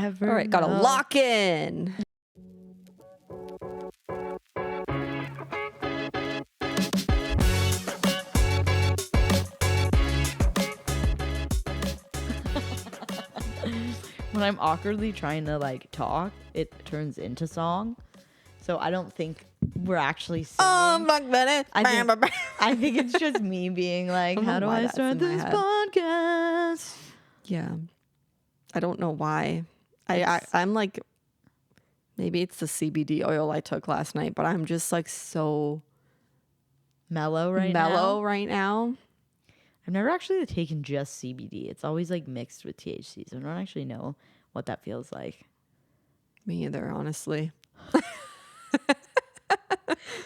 ever All right, gotta know. lock in. When I'm awkwardly trying to like talk, it turns into song. So I don't think we're actually singing. I think it's just me being like, how do I start this podcast? Yeah. I don't know why. I'm like, maybe it's the CBD oil I took last night, but I'm just like so mellow right now. I've never actually taken just CBD. It's always like mixed with THC, so I don't actually know what that feels like. Me either, honestly.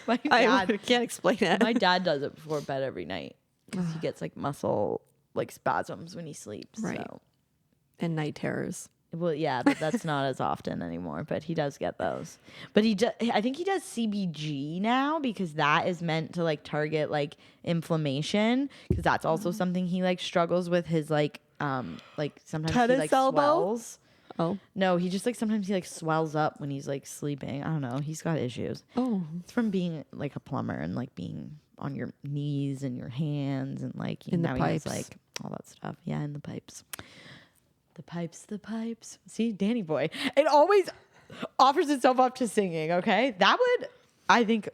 My dad I can't explain it. My dad does it before bed every night because he gets like muscle like spasms when he sleeps. Right. So. And night terrors. Well, yeah, but that's not as often anymore. But he does get those. But I think he does CBG now because that is meant to like target like inflammation because that's also something he like struggles with. His like sometimes tennis he like elbow? swells. Oh No, he just like sometimes he like swells up when he's like sleeping. I don't know. He's got issues. oh, It's from being like a plumber and like being on your knees and your hands and like In the now he has pipes. like all that stuff. Yeah, in the pipes. The pipes. See, Danny boy. It always offers itself up to singing, okay? I think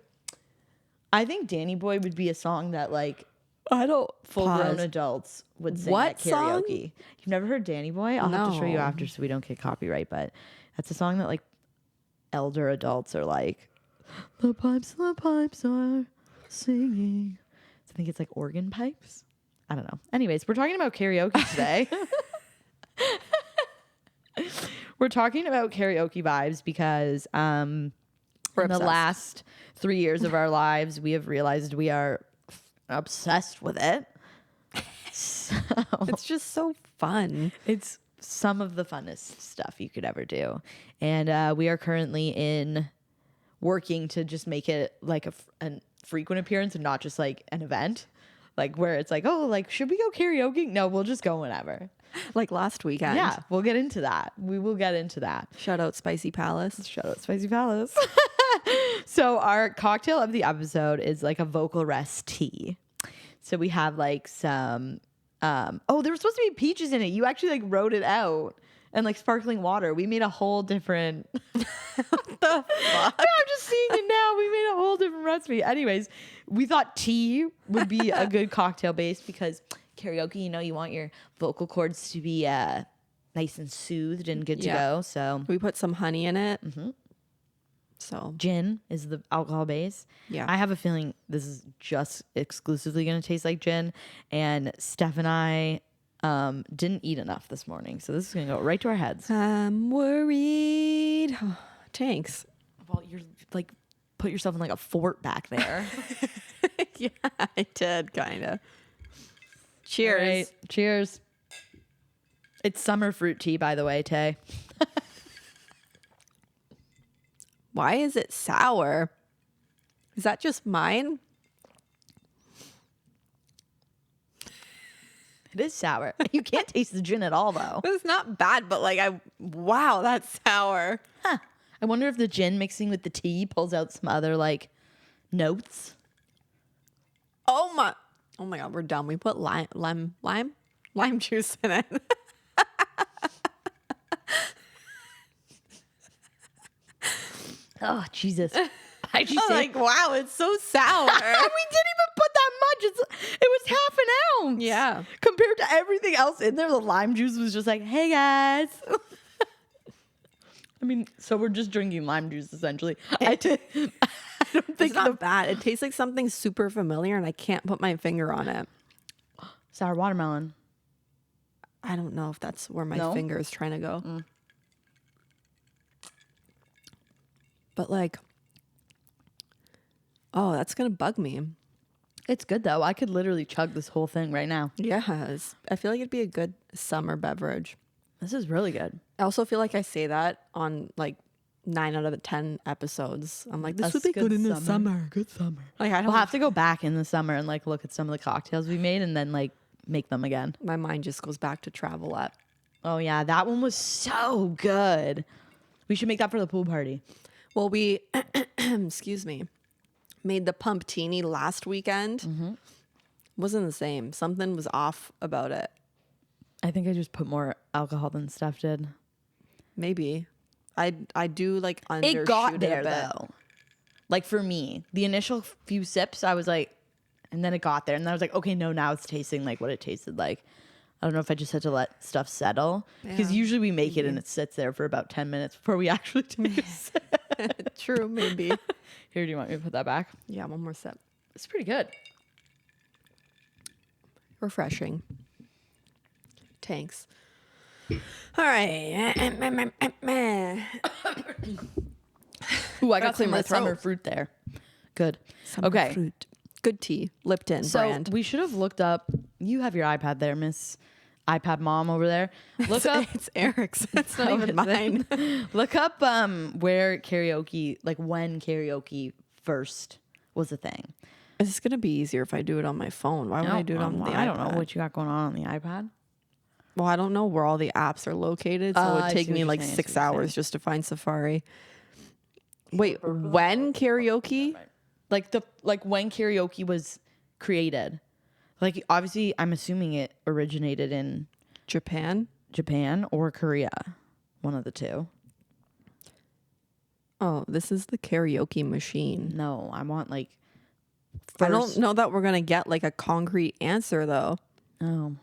Danny Boy would be a song that like I don't full-grown adults would sing What at karaoke. song? You've never heard Danny Boy? I'll have to show you No. after so we don't get copyright, but that's a song that like elder adults are like, the pipes are singing. So I think it's like organ pipes. I don't know. Anyways, we're talking about karaoke today. We're talking about karaoke vibes because in the last 3 years of our lives, we have realized we are obsessed with it. So It's just so fun. it's some of the funnest stuff you could ever do. And we are currently working to just make it like a frequent appearance and not just like an event. Like where it's like, oh, like, should we go karaoke? No, we'll just go whenever. Like last weekend. Yeah, we'll get into that. We will get into that. Shout out Spicy Palace. Shout out Spicy Palace. So our cocktail of the episode is like a vocal rest tea. So we have like some, there were supposed to be peaches in it. You actually like wrote it out. And like sparkling water. We made a whole different. What the fuck? I'm just seeing it now. We made a whole different recipe. Anyways, we thought tea would be a good cocktail base because karaoke, you want your vocal cords to be nice and soothed and good to go. So we put some honey in it. Mm-hmm. So gin is the alcohol base. Yeah. I have a feeling this is just exclusively going to taste like gin. And Steph and I didn't eat enough this morning. So this is going to go right to our heads. I'm worried. Thanks. Well, you're like, put yourself in like a fort back there. Yeah, I did kind of. Cheers. All right, cheers. It's summer fruit tea, by the way, Tay. Why is it sour? Is that just mine? It is sour. You can't taste the gin at all, though. It's not bad, but like wow, that's sour. Huh. I wonder if the gin mixing with the tea pulls out some other like notes. Oh my god, we're done. We put lime juice in it. Oh, Jesus. I just I'm like, wow, it's so sour. we didn't even put that much. It was half an ounce. Yeah. Compared to everything else in there, the lime juice was just like, hey, guys. I mean, so we're just drinking lime juice, essentially. I don't think It's not bad. It tastes like something super familiar, and I can't put my finger on it. Sour watermelon. I don't know if that's where my finger is trying to go. But like, oh, that's going to bug me. It's good, though. I could literally chug this whole thing right now. Yes. I feel like it'd be a good summer beverage. This is really good. I also feel like I say that on like 9 out of the 10 episodes. I'm like, this would be good in the summer. Good summer. Like, I don't We'll have to go back in the summer and like look at some of the cocktails we made and then like make them again. My mind just goes back to travel at Oh yeah, that one was so good. We should make that for the pool party. Well, we, excuse me, made the pumptini last weekend. Wasn't the same. Something was off about it. I think I just put more alcohol than Steph did. Maybe. I do like undershoot It got a there bit. though. Like for me, the initial few sips, I was like, and then it got there, and then I was like, okay, no, now it's tasting like what it tasted like. I don't know if I just had to let stuff settle because Yeah, usually we make it and it sits there for about 10 minutes before we actually taste it. True, maybe. Here, do you want me to put that back? Yeah, one more sip. It's pretty good. Refreshing. Thanks. All right. Ooh, I Gotta got clear some my of the summer throat. fruit there. Good. Okay. Fruit. Good tea. Lipton So brand. we should have looked up. You have your iPad there, Miss iPad Mom over there. Look up. It's Eric's. It's not Oh, even is mine. Look up where karaoke, like when karaoke first was a thing. Is this gonna be easier if I do it on my phone? Why would I do it on the iPad? I don't know what you got going on the iPad. Well, I don't know where all the apps are located, so it I would see take what me you're like saying, I see 6 what you're hours just to find Safari. Wait, when karaoke? Like when karaoke was created. Like obviously I'm assuming it originated in Japan? Japan or Korea. One of the two. Oh, this is the karaoke machine. No, I want like I don't know that we're gonna get like a concrete answer though. Oh.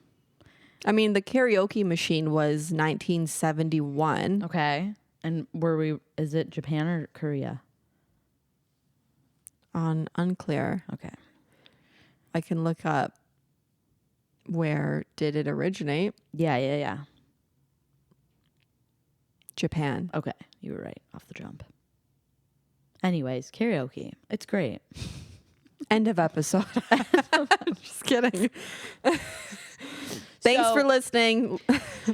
I mean, the karaoke machine was 1971. Okay. And is it Japan or Korea? On unclear. Okay. I can look up where did it originate? Yeah. Japan. Okay. You were right off the jump. Anyways, karaoke. It's great. End of episode. Just kidding. Thanks for listening.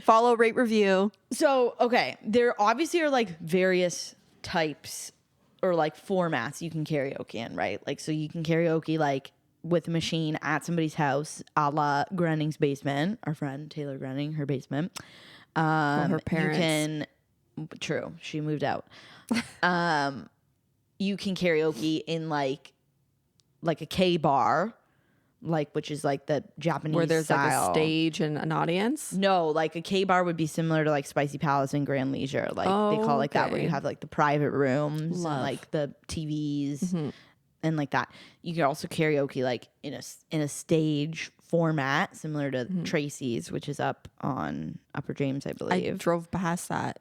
Follow, rate, review. So, okay. There obviously are like various types or like formats you can karaoke in, right? Like, so you can karaoke like with a machine at somebody's house, a la Grenning's basement, our friend Taylor Grenning, her basement. Her parents. True. She moved out. You can karaoke in like a K bar, like which is like the Japanese Where there's style. like a stage and an audience. No, like a K bar would be similar to like Spicy Palace and Grand Leisure. Like they call it like that, where you okay. have like the private rooms Love. and like the TVs and like that. You can also karaoke like in a stage format similar to Tracy's, which is up on Upper James, I I believe. drove past that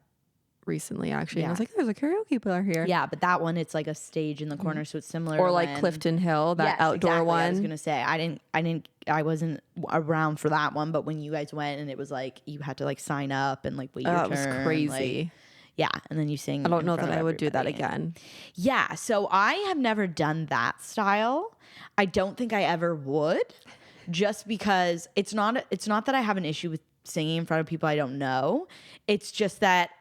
recently, actually. And I Yeah. was like, there's a karaoke bar here. Yeah, but that one it's like a stage in the corner, so it's similar. Or to like when- Clifton Hill, that Yes, outdoor exactly. one. I was gonna say I wasn't around for that one, but when you guys went and it was like you had to like sign up and like wait your That turn. was crazy. Like, yeah, and then you sing. I don't in know front that of I would do that everybody. again. Yeah, so I have never done that style. I don't think I ever would, just because it's not that I have an issue with singing in front of people I don't know. It's just that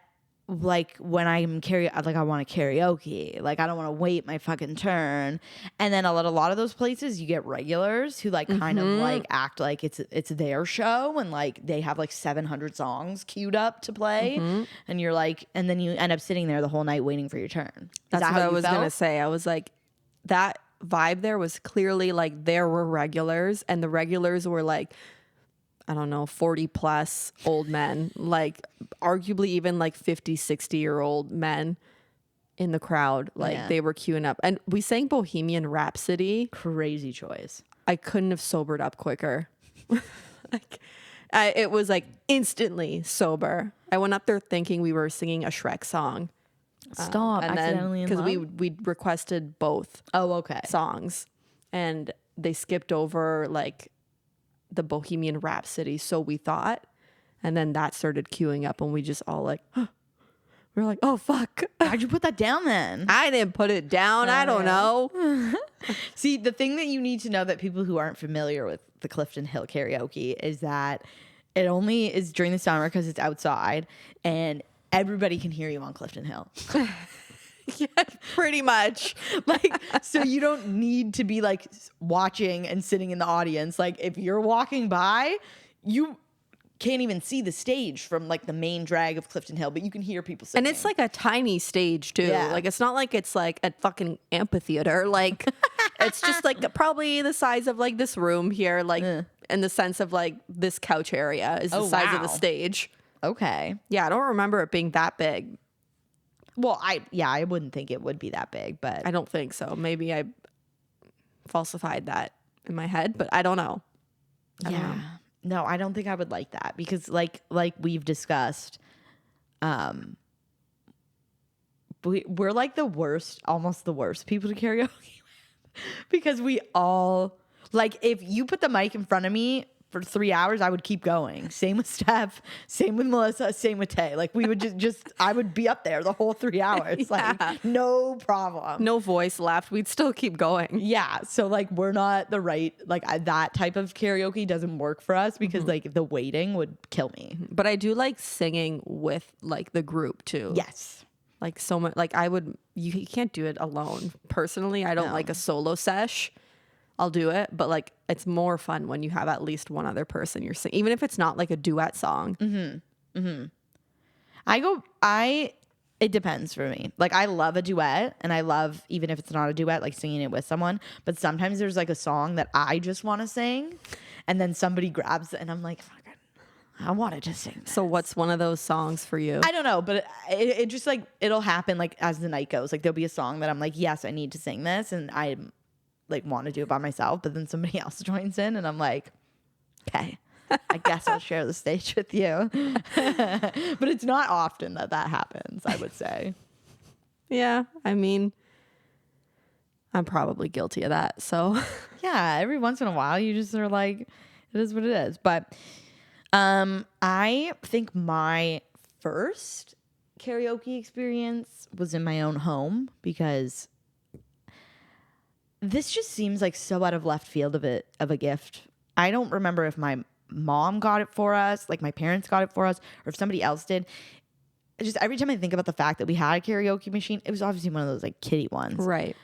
like when I'm I want to karaoke, like I don't want to wait my fucking turn. And then at a lot of those places you get regulars who like kind of like act like it's their show and like they have like 700 songs queued up to play and you're like, and then you end up sitting there the whole night waiting for your turn. That's that what how I you was going to felt? say. I was like, that vibe there was clearly like there were regulars, and the regulars were like, I don't know, 40 plus old men, like arguably even like 50, 60-year-old men in the crowd. Like Yeah. they were queuing up. And we sang Bohemian Rhapsody. Crazy choice. I couldn't have sobered up quicker. It was like instantly sober. I went up there thinking we were singing a Shrek song. Stop. And Accidentally in because love? we requested both Oh, okay. songs, and they skipped over like the Bohemian Rhapsody, so we thought, and then that started queuing up, and we just all like, we were like, oh fuck, Why'd you put that down then? I didn't put it down. I don't know. See, the thing that you need to know that people who aren't familiar with the Clifton Hill karaoke is that it only is during the summer because it's outside and everybody can hear you on Clifton Hill. Yeah, pretty much. Like, so you don't need to be like watching and sitting in the audience. Like, if you're walking by, you can't even see the stage from like the main drag of Clifton Hill, but you can hear people singing. And it's like a tiny stage too. Yeah. Like it's not like it's like a fucking amphitheater. Like it's just like probably the size of like this room here, like in the sense of like this couch area is the size of the stage. Okay. Yeah, I don't remember it being that big. Well, I wouldn't think it would be that big, but I don't think so. Maybe I falsified that in my head, but I don't know. I don't know. No, I don't think I would like that because like we've discussed, we're like the worst, almost the worst people to karaoke with because we all like if you put the mic in front of me for 3 hours, I would keep going. Same with Steph, same with Melissa, same with Tay. Like we would just I would be up there the whole 3 hours. Like no problem. No voice left. We'd still keep going. Yeah. So like we're not the right, like that type of karaoke doesn't work for us because like the waiting would kill me. But I do like singing with like the group too. Yes. Like so much, like you can't do it alone. Personally, I don't like a solo sesh. I'll do it, but like it's more fun when you have at least one other person you're singing, even if it's not like a duet song. It depends for me. Like I love a duet and I love, even if it's not a duet, like singing it with someone, but sometimes there's like a song that I just want to sing and then somebody grabs it and I'm like, fuck it, I wanted to sing this. So what's one of those songs for you? I don't know, but it just like, it'll happen like as the night goes. Like there'll be a song that I'm like, yes, I need to sing this and I like want to do it by myself, but then somebody else joins in and I'm like, okay, I guess I'll share the stage with you. But it's not often that happens, I would say. Yeah, I mean, I'm probably guilty of that. So yeah, every once in a while you just are like, it is what it is. But I think my first karaoke experience was in my own home because this just seems like so out of left field of a gift. I don't remember if my mom got it for us, like my parents got it for us, or if somebody else did. Just every time I think about the fact that we had a karaoke machine, it was obviously one of those like kiddie ones. right.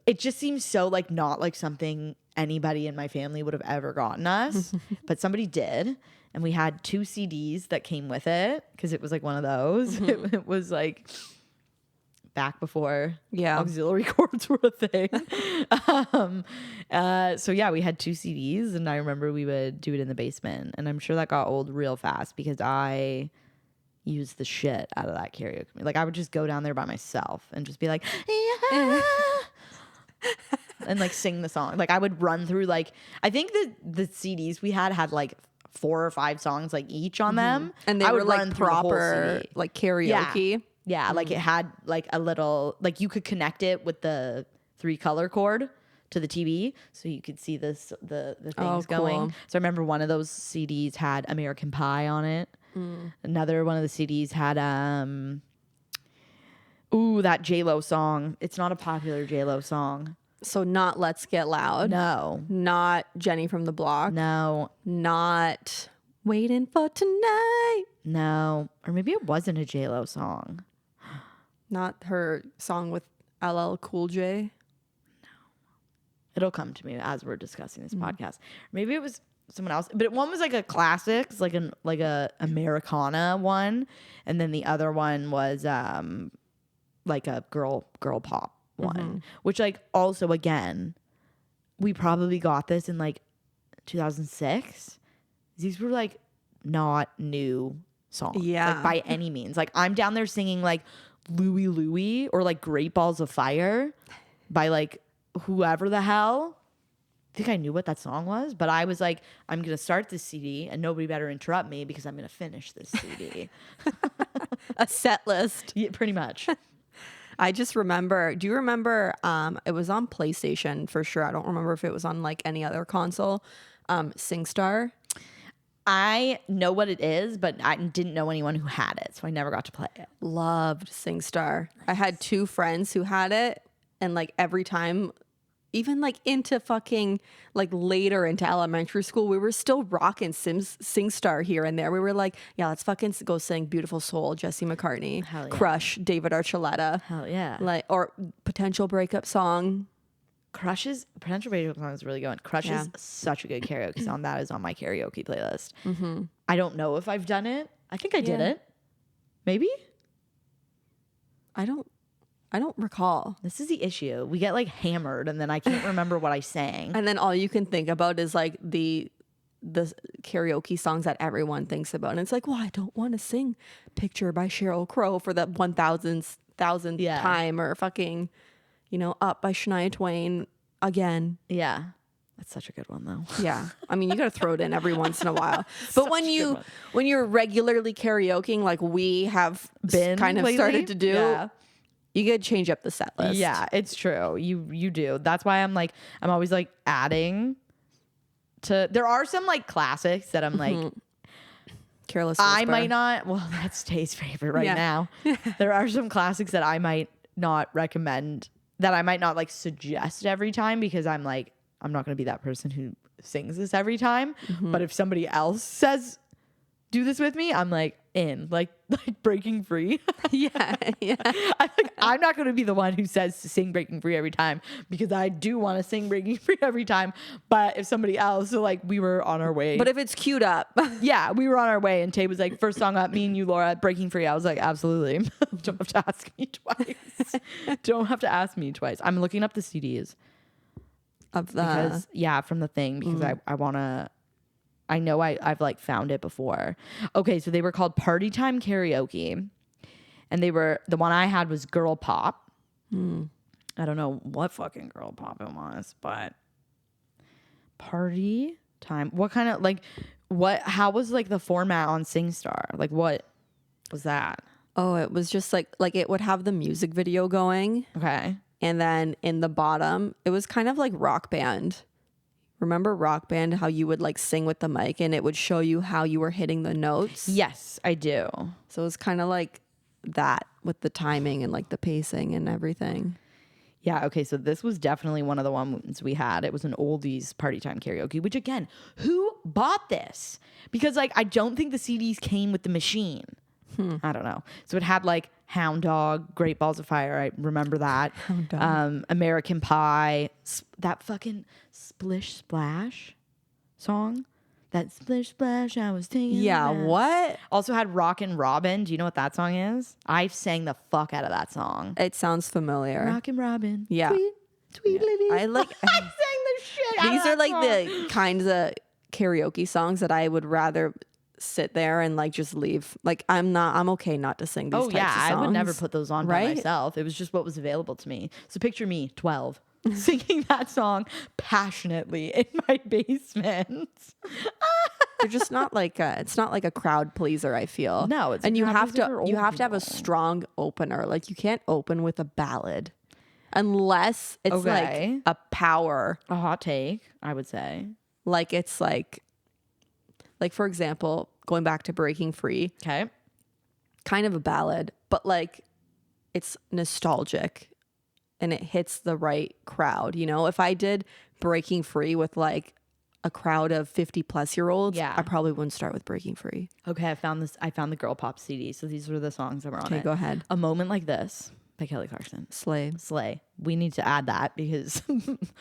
It just seems so like not like something anybody in my family would have ever gotten us, but somebody did. And we had 2 CDs that came with it because it was like one of those. It was like back before auxiliary cords were a thing. So yeah, we had 2 CDs and I remember we would do it in the basement and I'm sure that got old real fast because I used the shit out of that karaoke. Like I would just go down there by myself and just be like, yeah. And like sing the song. Like I would run through like, I think the CDs we had like 4 or 5 songs like each on them. And they were like proper like karaoke. Yeah, like it had like a little, like you could connect it with the 3 color cord to the TV so you could see the things going. So I remember one of those CDs had American Pie on it. Another one of the CDs had that J-Lo song. It's not a popular J-Lo song. So not Let's Get Loud. No. Not Jenny from the Block. No. Not Waiting for Tonight. No. Or maybe it wasn't a J-Lo song. Not her song with LL Cool J. No. It'll come to me as we're discussing this podcast. Maybe it was someone else, but one was like a classics, like a Americana one, and then the other one was like a girl pop one, which like also again, we probably got this in like 2006. These were like not new songs, like by any means. Like I'm down there singing like Louie Louie or like Great Balls of Fire by like whoever the hell. I think I knew what that song was, but I was like, I'm going to start this CD and nobody better interrupt me because I'm going to finish this CD. A set list. Yeah, pretty much. I just remember, do you remember, it was on PlayStation for sure. I don't remember if it was on like any other console. SingStar. I know what it is, but I didn't know anyone who had it, so I never got to play it. Loved SingStar. I had 2 friends who had it, and like every time, even like into fucking like later into elementary school, we were still rocking SingStar here and there. We were like, yeah, let's fucking go sing Beautiful Soul, Jesse McCartney, Hell yeah. Crush, David Archuleta. Hell yeah. Like, or Potential Breakup Song. Crush's Potential Breakup Song is really good. Crush is such a good karaoke song. That is on my karaoke playlist. I don't know if I've done it. I think I did Yeah. it. Maybe? I don't recall. This is the issue. We get like hammered and then I can't remember what I sang. And then all you can think about is like the karaoke songs that everyone thinks about. And it's like, well, I don't want to sing Picture by Sheryl Crow for the 1000th Yeah. time, or fucking, Up by Shania Twain again. Yeah. That's such a good one though. Yeah. I mean, you got to throw it in every once in a while. But when you're regularly karaokeing, like we have Been kind of lately? started to do, Yeah. you got to change up the set list. Yeah, it's true. You do. That's why I'm always like adding to, there are some like classics that I'm like, Careless I Whisper. might not, well, that's Tay's favorite right Yeah. now. There are some classics that I might not recommend, that I might not like suggest every time, because I'm like, I'm not going to be that person who sings this every time. But if somebody else says, do this with me, I'm like in, like Breaking Free. Yeah. Yeah. I'm not going to be the one who says to sing Breaking Free every time, because I do want to sing Breaking Free every time. But if somebody else, so like we were on our way. But if it's queued up. Yeah, we were on our way and Tay was like, first song up, me and you, Laura, Breaking Free. I was like, absolutely. Don't have to ask me twice. Don't have to ask me twice. I'm looking up the CDs. Of the Because, from the thing, because I want to, I know I've like found it before. Okay, so they were called Party Time Karaoke. And the one I had was Girl Pop. I don't know what fucking Girl Pop it was, but Party Time. What kind of, like, how was like the format on SingStar? Like, what was that? Oh, it was just like it would have the music video going, Okay. and then in the bottom it was kind of like Rock Band. Remember Rock Band, how you would like sing with the mic and it would show you how you were hitting the notes? Yes, I do. So it was kind of like that with the timing and like the pacing and everything. Yeah, okay, so this was definitely one of the ones we had. It was an oldies Party Time Karaoke, which again, who bought this? Because like I don't think the CDs came with the machine. I don't know. So it had like Hound Dog, Great Balls of Fire. I remember that. Hound Dog. American Pie, that fucking Splish Splash song. That Splish Splash I was taking. Yeah, back. what? Also had Rockin' Robin. Do you know what that song is? I sang the fuck out of that song. It sounds familiar. Rockin' Robin. Yeah. Tweet lady. I like I sang the shit out of these are that like song. the kinds of karaoke songs that I would rather sit there and like just leave. Like I'm okay not to sing these Oh types yeah, of songs. I would never put those on by right? myself. It was just what was available to me. So picture me, 12, singing that song passionately in my basement. They're just not like it's not like a crowd pleaser, I feel. No, it's a and you crowd have pleaser to for you old have to have a people. strong opener. Like you can't open with a ballad unless it's Okay. like a power. A hot take, I would say. Like it's like for example, going back to Breaking Free, Okay. kind of a ballad, but like it's nostalgic and it hits the right crowd. You know, if I did Breaking Free with like a crowd of 50-plus-year-olds, Yeah. I probably wouldn't start with Breaking Free. Okay, I found the Girl Pop CD. So these were the songs that were on Okay, it. go ahead. A Moment Like This by Kelly Clarkson. Slave. Slay. We need to add that because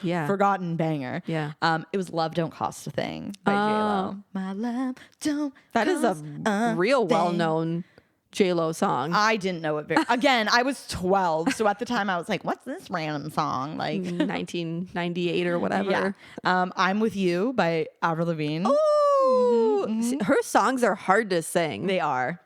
Yeah. forgotten banger. Yeah. It was Love Don't Cost a Thing by J-Lo. My love don't That is cost a real thing. well-known J-Lo song. I didn't know it again, I was 12. So at the time I was like, what's this random song? Like 1998 or whatever. yeah. I'm With You by Avril Lavigne. Ooh. See, her songs are hard to sing. They are.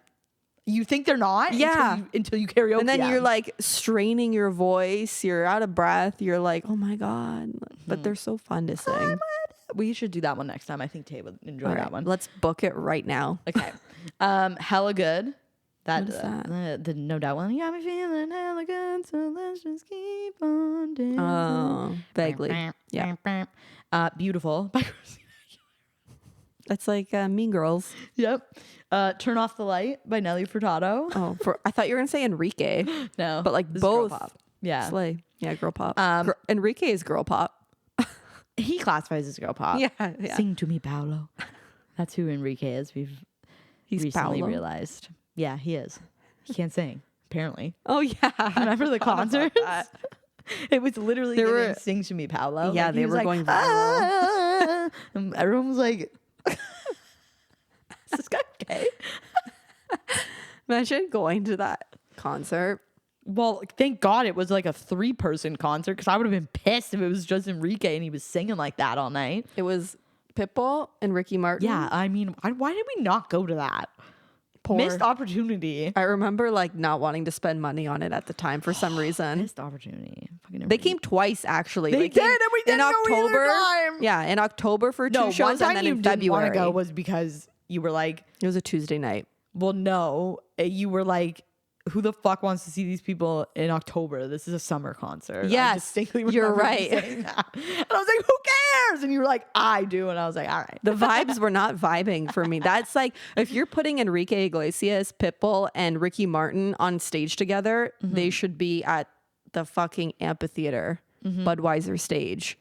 You think they're not? Yeah. Until you karaoke. And then them. you're like straining your voice. You're out of breath. You're like, oh my God. But they're so fun to sing. we should do that one next time. I think Tay would enjoy All that right, one. let's book it right now. Okay. Hella Good. That, What is that? The No Doubt one. You got me feeling hella good, so let's just keep on dancing. Oh, vaguely. Yeah. Beautiful by Christina. That's like Mean Girls. Yep. Turn Off the Light by Nelly Furtado. Oh, I thought you were going to say Enrique. No. But like this is girl both. pop. Yeah. Slay. Yeah, girl pop. Um, Enrique is girl pop. He classifies as girl pop. Yeah. Sing to me, Paolo. That's who Enrique is. We've He's recently Paolo. realized. Yeah, he is. He can't sing, apparently. Oh, yeah. Remember the concerts? It was literally There giving were- Sing to Me, Paolo. Yeah, Like, he they was were like, going viral. "Ah," and everyone was like, "Is this guy Imagine going to that concert. Well, thank God it was like a 3-person concert because I would have been pissed if it was just Enrique and he was singing like that all night. It was Pitbull and Ricky Martin. Yeah, I mean, why did we not go to that? Missed opportunity. I remember like not wanting to spend money on it at the time for some reason. Missed opportunity. They came twice actually. They did, and we didn't go either time. Yeah, in October for 2 shows, and then in February. Didn't want to go was because you were like, it was a Tuesday night. Well, no, you were like, who the fuck wants to see these people in October? This is a summer concert. Yes, I distinctly you're remember right. saying that. And I was like, who cares? And you were like, I do. And I was like, all right. The vibes were not vibing for me. That's like, if you're putting Enrique Iglesias, Pitbull, and Ricky Martin on stage together, they should be at the fucking amphitheater, Budweiser stage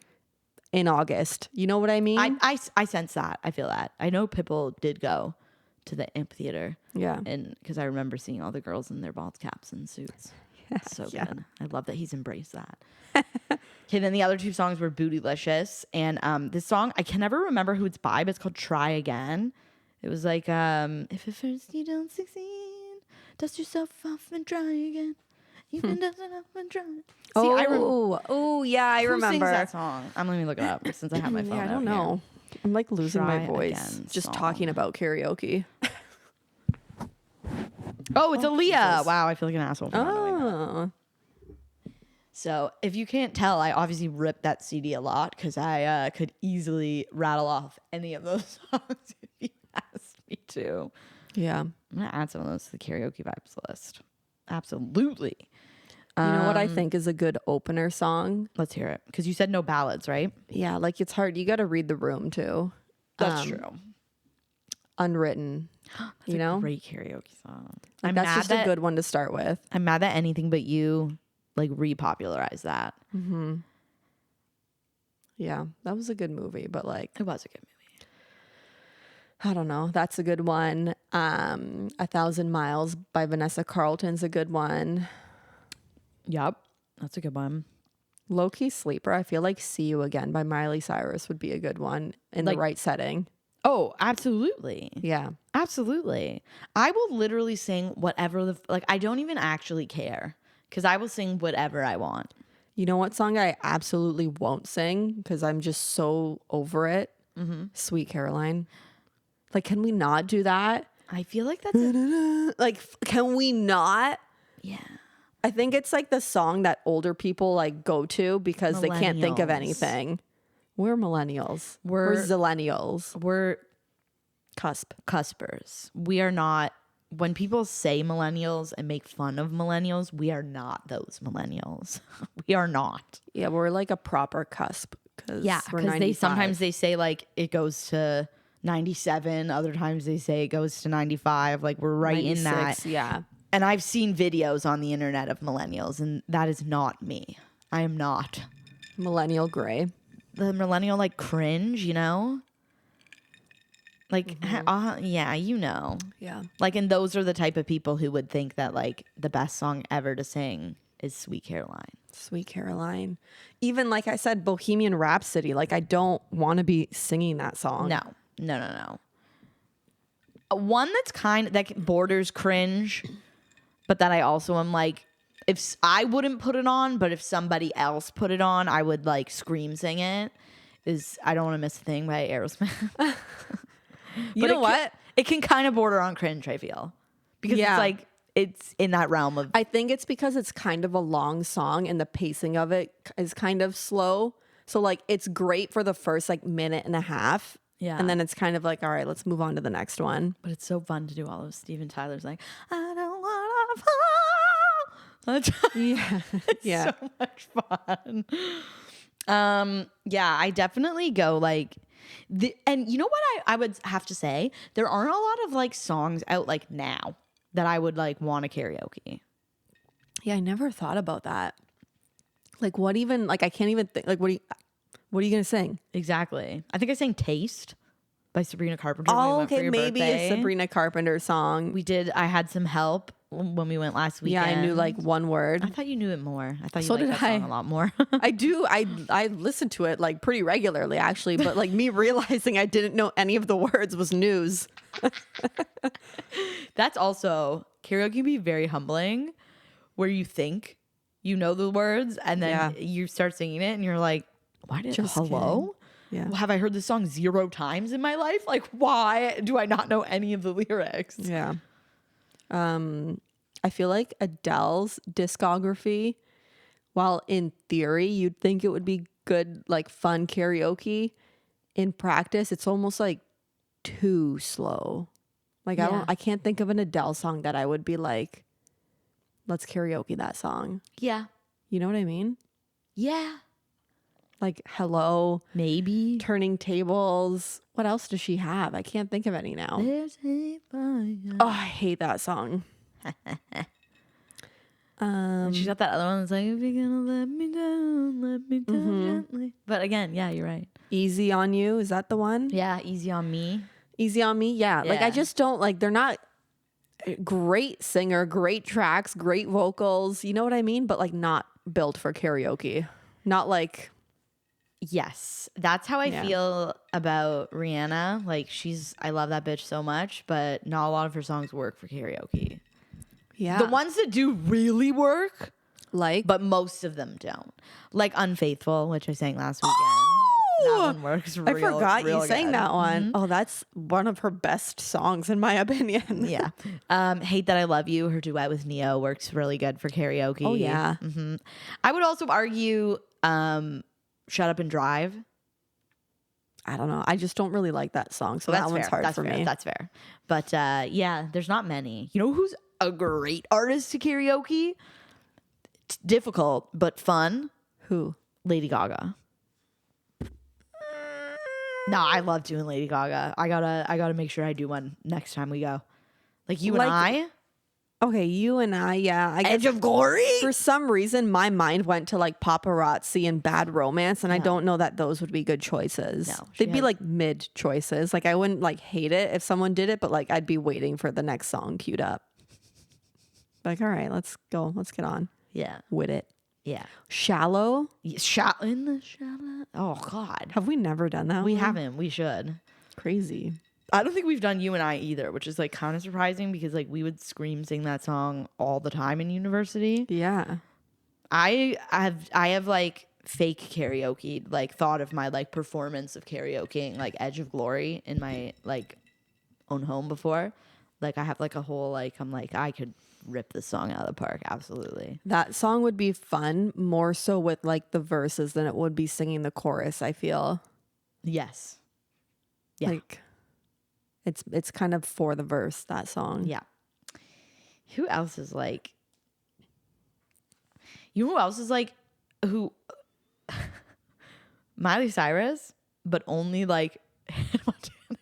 in August. You know what I mean? I sense that. I feel that. I know Pitbull did go to the amphitheater. Yeah. And because I remember seeing all the girls in their ball caps and suits. So good. I love that he's embraced that. Okay, then the other 2 songs were Bootylicious. And this song, I can never remember who it's by, but it's called Try Again. It was like, if at first you don't succeed, dust yourself off and try again. You can dust it off and try. Yeah, I Who remember sings that song. Let me look it up since I have my phone. I don't out know. here. I'm like losing Try my voice Again just song. talking about karaoke. Oh, it's Aaliyah. Jesus. Wow, I feel like an asshole for not knowing that. Oh. So if you can't tell, I obviously ripped that CD a lot because I could easily rattle off any of those songs if you asked me to. Yeah. I'm going to add some of those to the karaoke vibes list. Absolutely. You know what I think is a good opener song? Let's hear it. Because you said no ballads, right? Yeah, like it's hard. You got to read the room too. That's true. Unwritten. That's you a know? great karaoke song. Like, that's just a good one to start with. I'm mad that Anything But You like repopularized that. Yeah, that was a good movie, but like It was a good movie. I don't know. That's a good one. 1,000 Miles by Vanessa Carlton's a good one. Yep. That's a good one. Low Key Sleeper. I feel like See You Again by Miley Cyrus would be a good one in the right setting. Oh, absolutely. Yeah. Absolutely. I will literally sing whatever I don't even actually care because I will sing whatever I want. You know what song I absolutely won't sing because I'm just so over it? Sweet Caroline. Like, can we not do that? I feel like that's Like, can we not? yeah. I think it's like the song that older people like go to because they can't think of Millennials. anything. We're millennials. We're zillennials. We're Cusp. cuspers. We are not when people say millennials and make fun of millennials, we are not those millennials. We are not. Yeah, we're like a proper cusp. Yeah, because they sometimes they say like it goes to 97. Other times they say it goes to 95. Like we're right in that. Yeah. And I've seen videos on the internet of millennials, and that is not me. I am not. Millennial gray. The millennial like cringe, you know? Like, yeah, you know. Yeah. Like, and those are the type of people who would think that like the best song ever to sing is Sweet Caroline. Sweet Caroline. Even like I said, Bohemian Rhapsody. Like I don't want to be singing that song. No. One that's that borders cringe, but that I also am like, if I wouldn't put it on, but if somebody else put it on, I would like scream sing it. Is I Don't Want to Miss a Thing by Aerosmith. You know what? It can kind of border on cringe, I feel. Because it's like, it's in that realm of. I think it's because it's kind of a long song and the pacing of it is kind of slow. So like it's great for the first like minute and a half. Yeah. And then it's kind of like, all right, let's move on to the next one. But it's so fun to do all of Steven Tyler's like, I don't want to fall. Yeah. Yeah. So much fun. Yeah, I definitely go like and you know what I would have to say? There aren't a lot of like songs out like now that I would like want to karaoke. Yeah, I never thought about that. Like what even like I can't even think like what are you gonna sing? Exactly. I think I sang Taste by Sabrina Carpenter. Oh, when we went for okay, your maybe birthday. a Sabrina Carpenter song. We did. I had some help when we went last weekend. Yeah, I knew like one word. I thought you knew it more. I thought you So liked did that song I. a lot more. I do. I listen to it like pretty regularly actually, but like me realizing I didn't know any of the words was news. That's also Karaoke can be very humbling where you think you know the words and then you start singing it and you're like, why did Just hello? kidding. Yeah. Well, have I heard this song 0 times in my life? Like, why do I not know any of the lyrics? Yeah. I feel like Adele's discography, while in theory you'd think it would be good, like fun karaoke, in practice it's almost like too slow. Like I can't think of an Adele song that I would be like, let's karaoke that song. Yeah. You know what I mean? Yeah. Like Hello, Maybe. Turning Tables. What else does she have? I can't think of any now. There's a fire. Oh, I hate that song. And she's got that other one that's like, if you're gonna let me down gently. But again, yeah, you're right. Easy on You. Is that the one? Yeah, Easy on Me. Easy on Me. Yeah. Like I just don't like, they're not great singer, great tracks, great vocals. You know what I mean? But like not built for karaoke. Not like. Yes, that's how I feel about Rihanna. Like I love that bitch so much, but not a lot of her songs work for karaoke. Yeah. The ones that do really work, like, but most of them don't. Like Unfaithful, which I sang last weekend. That one works I forgot you sang good. that one. Oh, that's one of her best songs in my opinion. Yeah. Hate That I Love You, her duet with Neo works really good for karaoke. Oh yeah. I would also argue Shut Up and Drive. I don't know. I just don't really like that song. So that one's hard for me. That's fair. But yeah, there's not many. You know who's a great artist to karaoke? It's difficult, but fun. Who? Lady Gaga. No, I love doing Lady Gaga. I gotta make sure I do one next time we go. Like you and I. Okay, you and I, yeah. I Edge guess of Glory. for some reason, my mind went to like Paparazzi and Bad Romance, and I don't know that those would be good choices. No, they'd be like mid choices. Like I wouldn't like hate it if someone did it, but like I'd be waiting for the next song queued up. Like, all right, let's go. Let's get on. Yeah. With it. Yeah. Shallow. Shot in the shallow. Oh God. Have we never done that? We one? haven't. We should. Crazy. I don't think we've done You and I either, which is like kind of surprising because like we would scream sing that song all the time in university. Yeah. I have like fake karaoke, like thought of my like performance of karaokeing like Edge of Glory in my like own home before. Like I have like a whole like I'm like I could rip this song out of the park. Absolutely. That song would be fun more so with like the verses than it would be singing the chorus, I feel. Yes. Yeah. Like it's kind of for the verse, that song. Yeah. Who else is like you know who else is like who Miley Cyrus, but only like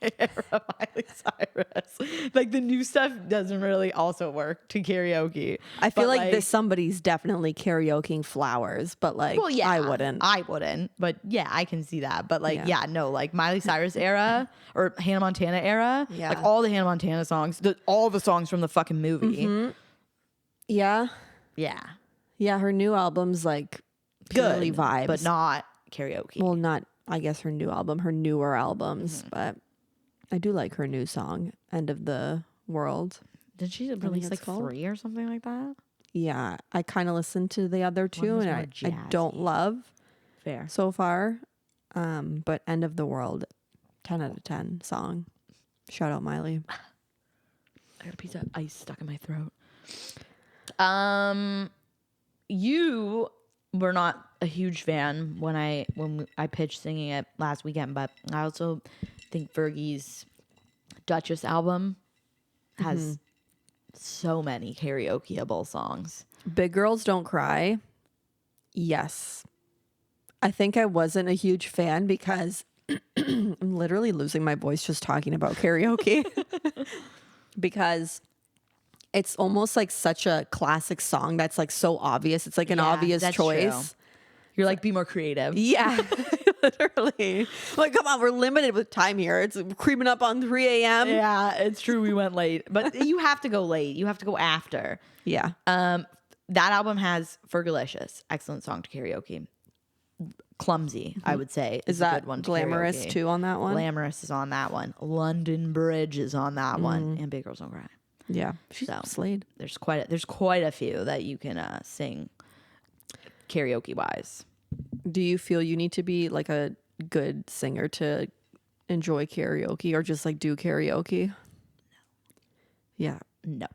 era Miley Cyrus. Like the new stuff doesn't really also work to karaoke. I feel like this somebody's definitely karaokeing Flowers, but like well, yeah, I wouldn't. But yeah, I can see that. But like, yeah, no, like Miley Cyrus era or Hannah Montana era, like all the Hannah Montana songs, all the songs from the fucking movie. Yeah. Yeah. Yeah, her new album's like purely vibes. But not karaoke. Well, not I guess her new album, her newer albums, but I do like her new song, End of the World. Did she release like 3 or something like that? Yeah, I kind of listened to the other two and I don't love fair so far. But End of the World, 10 out of 10 song. Shout out Miley. I got a piece of ice stuck in my throat. You were not a huge fan when I pitched singing it last weekend, but I also think Fergie's Duchess album has so many karaokeable songs. Big Girls Don't Cry. Yes. I think I wasn't a huge fan because I'm literally losing my voice just talking about karaoke. Because it's almost like such a classic song that's like so obvious. It's like an obvious choice. True. You're like, be more creative. Yeah, literally. Like, come on, we're limited with time here. It's creeping up on 3 a.m. Yeah, it's true. We went late, but you have to go late. You have to go after. Yeah. That album has Fergalicious, excellent song to karaoke. Clumsy, I would say, is a that good one. To Glamorous karaoke. too on that one? Glamorous is on that one. London Bridge is on that one, and Big Girls Don't Cry. Yeah, she's So slayed. there's quite a few that you can sing karaoke wise. Do you feel you need to be like a good singer to enjoy karaoke or just like do karaoke? No. Yeah. Nope.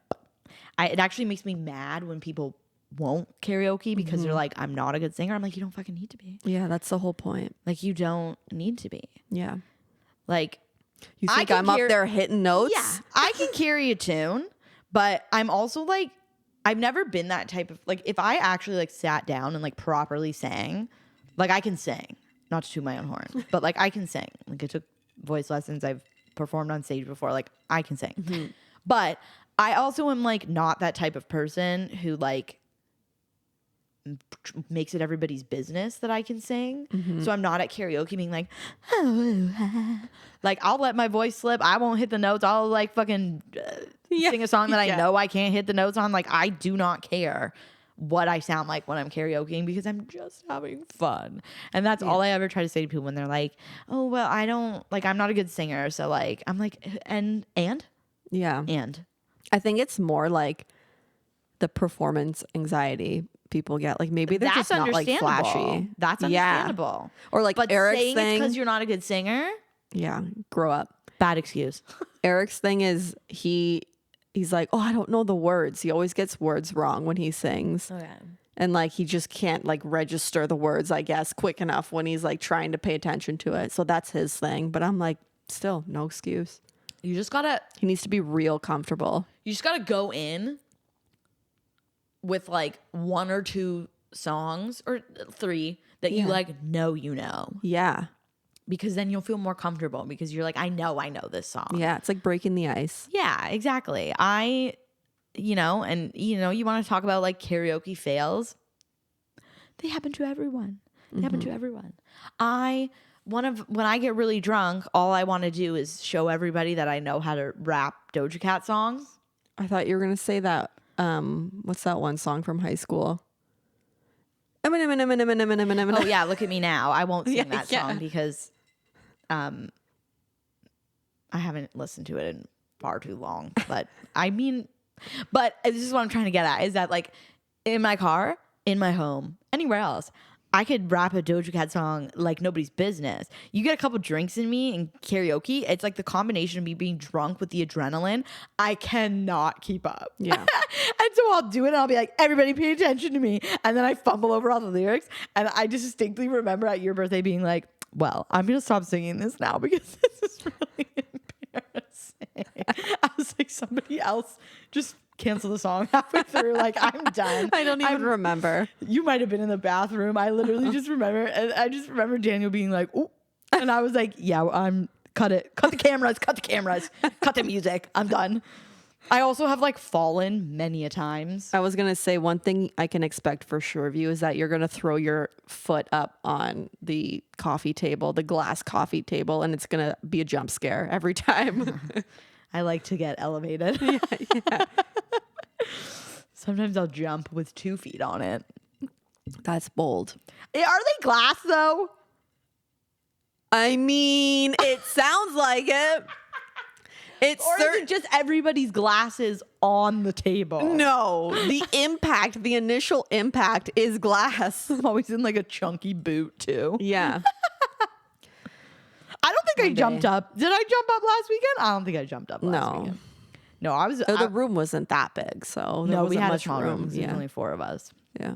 It actually makes me mad when people won't karaoke because they're like, I'm not a good singer. I'm like, you don't fucking need to be. Yeah, that's the whole point. Like, you don't need to be. Yeah. Like, You think I'm up there hitting notes? Yeah, I can carry a tune, but I'm also like, I've never been that type of, like, if I actually like sat down and like properly sang, like I can sing, not to toot my own horn, but like I can sing. Like I took voice lessons. I've performed on stage before. Like I can sing, but I also am like not that type of person who like makes it everybody's business that I can sing. So I'm not at karaoke being like, oh, like I'll let my voice slip. I won't hit the notes. I'll like fucking sing a song that I know I can't hit the notes on. Like I do not care what I sound like when I'm karaokeing because I'm just having fun. And that's all I ever try to say to people when they're like, oh, well, I don't like, I'm not a good singer. So like, I'm like, and Yeah. and I think it's more like the performance anxiety people get. Like maybe they're just not like flashy. That's understandable. Or like But Eric's saying thing. it's because you're not a good singer, Yeah. Grow up. bad excuse. Eric's thing is he's like, oh, I don't know the words. He always gets words wrong when he sings. Okay. And like he just can't like register the words, I guess, quick enough when he's like trying to pay attention to it. So that's his thing. But I'm like, still, no excuse. He needs to be real comfortable. You just gotta go in with like one or two songs or three that you like know Yeah. because then you'll feel more comfortable because you're like, I know this song. Yeah. It's like breaking the ice. Yeah, exactly. You want to talk about like karaoke fails. They happen to everyone. When I get really drunk, all I want to do is show everybody that I know how to rap Doja Cat songs. I thought you were going to say that. What's that one song from high school? Oh yeah, Look at Me Now. I won't sing that song because I haven't listened to it in far too long. But this is what I'm trying to get at is that like in my car, in my home, anywhere else, I could rap a Doja Cat song like nobody's business. You get a couple drinks in me in karaoke, it's like the combination of me being drunk with the adrenaline. I cannot keep up. Yeah. And so I'll do it and I'll be like, everybody pay attention to me. And then I fumble over all the lyrics. And I just distinctly remember at your birthday being like, well, I'm going to stop singing this now because this is really embarrassing. I was like, somebody else just cancel the song halfway through. Like, I'm done. I don't even remember. You might have been in the bathroom. I literally just remember. And I just remember Daniel being like, "Ooh," and I was like, "Yeah, cut it. Cut the cameras. Cut the cameras. Cut the music. I'm done." I also have like fallen many a times. I was going to say one thing I can expect for sure of you is that you're going to throw your foot up on the coffee table, the glass coffee table, and it's going to be a jump scare every time. I like to get elevated. Yeah. Sometimes I'll jump with 2 feet on it. That's bold. Are they glass though? I mean, it sounds like it. It's Or is it just everybody's glasses on the table? No, the initial impact is glass. I'm always in like a chunky boot too. Yeah. I don't think I jumped up. Did I jump up last weekend? I don't think I jumped up last weekend. No, I was. The room wasn't that big, so there we wasn't had much a small room. There was only 4 of us. Yeah.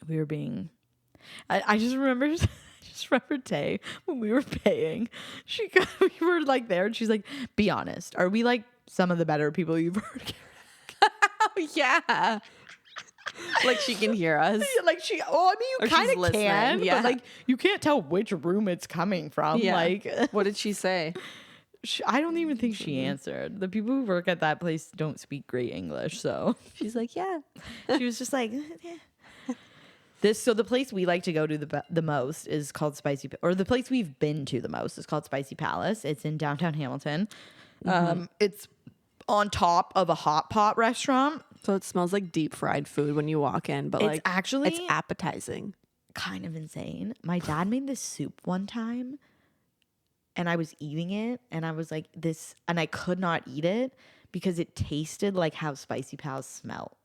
We were being. I just remember. Just remember Tay when we were paying. We were like there, and she's like, "Be honest, are we like some of the better people you've heard?" Oh yeah. Like she can hear us. Like I mean, you kind of can, yeah. but like you can't tell which room it's coming from. Yeah. Like, what did she say? I don't even think she answered. The people who work at that place don't speak great English, so she's like, yeah. She was just like, eh. So the place we like to go to the most is called the place we've been to the most is called Spicy Palace. It's in downtown Hamilton. It's on top of a hot pot restaurant. So it smells like deep fried food when you walk in, but It's actually it's appetizing. Kind of insane. My dad made this soup one time and I was eating it and I was like and I could not eat it because it tasted like how Spicy Pals smell.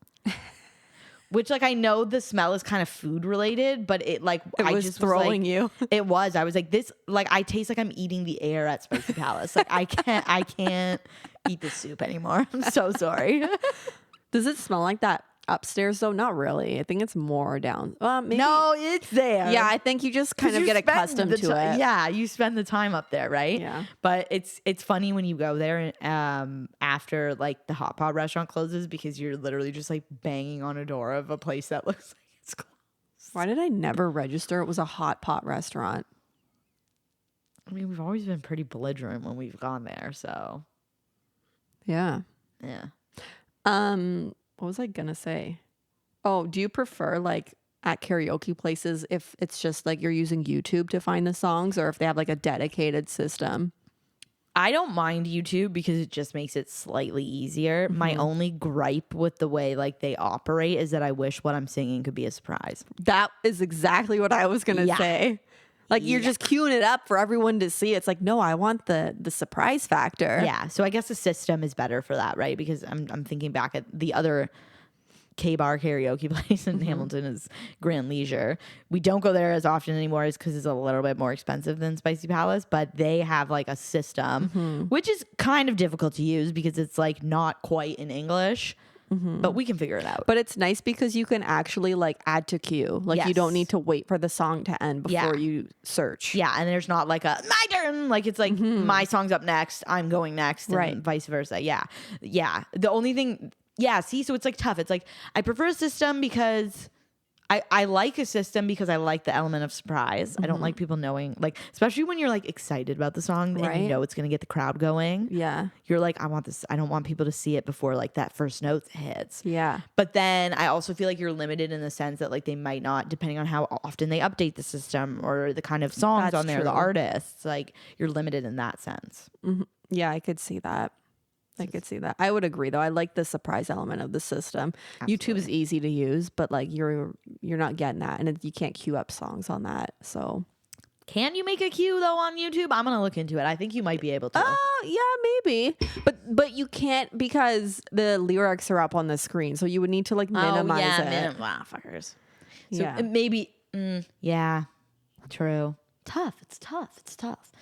Which, like, I know the smell is kind of food related, but it, like, I was just throwing was like, you. It was. I was like, this, like, I taste like I'm eating the air at Spicy Palace. Like, I can't eat this soup anymore. I'm so sorry. Does it smell like that upstairs though? Not really. I think it's more down. Maybe. No, it's there. Yeah, I think you just kind of get accustomed to it. Yeah, you spend the time up there, right? Yeah. But it's funny when you go there after like the hot pot restaurant closes because you're literally just like banging on a door of a place that looks like it's closed. Why did I never register? It was a hot pot restaurant. I mean, we've always been pretty belligerent when we've gone there, so Yeah. yeah. What was I gonna say? Oh, do you prefer like at karaoke places if it's just like you're using YouTube to find the songs or if they have like a dedicated system? I don't mind YouTube because it just makes it slightly easier. My only gripe with the way like they operate is that I wish what I'm singing could be a surprise. That is exactly what I was gonna Yeah. say. Like you're just queuing it up for everyone to see. It's like, no, I want the surprise factor. Yeah, so I guess the system is better for that, right? Because I'm thinking back at the other K-bar karaoke place in Hamilton is Grand Leisure. We don't go there as often anymore is because it's a little bit more expensive than Spicy Palace, but they have like a system, which is kind of difficult to use because it's like not quite in English, but we can figure it out. But it's nice because you can actually like add to queue. Like you don't Yes. need to wait for the song to end before you search. Yeah, and there's not like a my turn. Like it's like my song's up next, I'm going next, and Right. vice versa. Yeah. Yeah. The only thing, see, so it's like tough. It's like I prefer a system because I like a system because I like the element of surprise. I don't like people knowing, like, especially when you're like excited about the song and you Right. know it's gonna get the crowd going. Yeah. You're like, I want this. I don't want people to see it before like that first note hits. Yeah. But then I also feel like you're limited in the sense that like they might not, depending on how often they update the system or the kind of songs That's on there, the true. artists, like you're limited in that sense. Yeah, I could see that. I could see that. I would agree though. I like the surprise element of the system. YouTube is easy to use, but like you're not getting that, and you can't queue up songs on that. So, Can you make a queue though on YouTube? I'm gonna look into it. I think you might be able to. yeah, maybe, but you can't because the lyrics are up on the screen, so you would need to like minimize it. Wow, fuckers. So Yeah. maybe, yeah, true. Tough. It's tough. It's tough.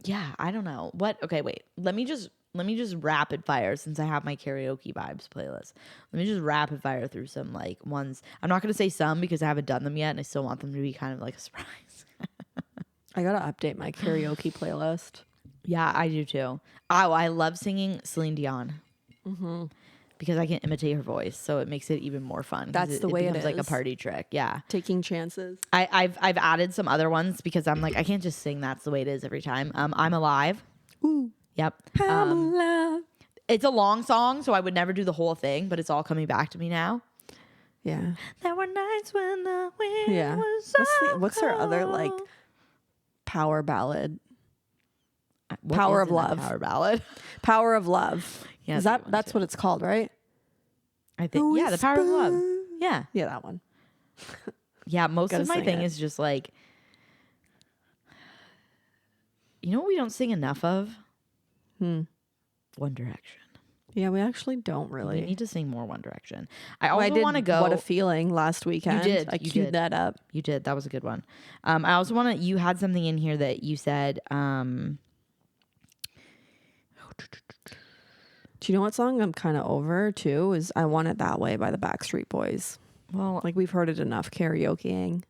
Yeah, I don't know. What? Okay, wait. Let me just rapid fire since I have my karaoke vibes playlist. Let me just rapid fire through some like ones. I'm not going to say some because I haven't done them yet and I still want them to be kind of like a surprise. I gotta update my karaoke playlist. Yeah, I do too. Oh, I love singing Celine Dion. Because I can imitate her voice, so it makes it even more fun. 'Cause That's the way it becomes like a is. party trick. Yeah. Taking chances. I've added some other ones because I'm like I can't just sing That's the Way It Is every time. I'm Alive. Ooh, Yep. I'm alive. It's a long song, so I would never do the whole thing, but it's all coming back to me now. Yeah, There were nights when the wind yeah. was What's her other like cold. power ballad? What Power is of in that Love. Power ballad. Power of Love. Yeah, Is that's a good that one, that's too. what it's called, right? I think the Power of Love. Yeah. Yeah, that one. Yeah, most Gotta of my sing thing it. is just like you know what we don't sing enough of? One Direction. Yeah, we actually don't We really. need to sing more One Direction. I Oh, I also did want to go. What a Feeling last weekend. did, I you queued did. that up. You did. That was a good one. I also want to. You had something in here that you said. Do you know what song I'm kind of over too? Is I Want It That Way by the Backstreet Boys. Well, Like we've heard it enough karaokeing.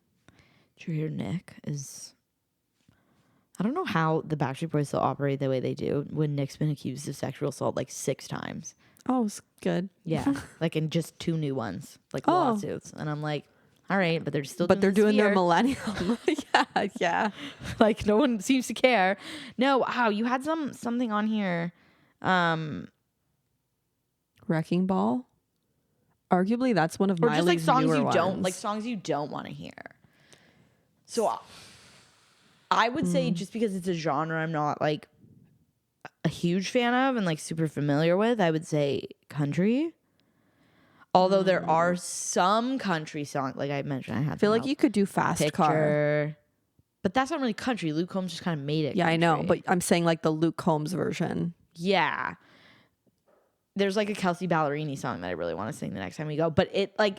did you hear Nick is? I don't know how the Backstreet Boys still operate the way they do when Nick's been accused of sexual assault like 6 times. Oh, it's good. Yeah, like in just 2 new ones, like Oh. lawsuits, and I'm like, all right, but they're still. But they're doing their Sphere. millennium. yeah. Like no one seems to care. No, wow, you had something on here. Wrecking Ball. Arguably, that's one of Or Miley's just like songs newer you don't ones. like songs you don't want to hear. So I would say just because it's a genre I'm not like a huge fan of and like super familiar with, I would say country. Although there are some country songs, like I mentioned, I had I feel like you could do Fast Car. Picture. But that's not really country. Luke Combs just kind of made it. Yeah, country. I know, but I'm saying like the Luke Combs version. Yeah. There's like a Kelsey Ballerini song that I really want to sing the next time we go. But it like,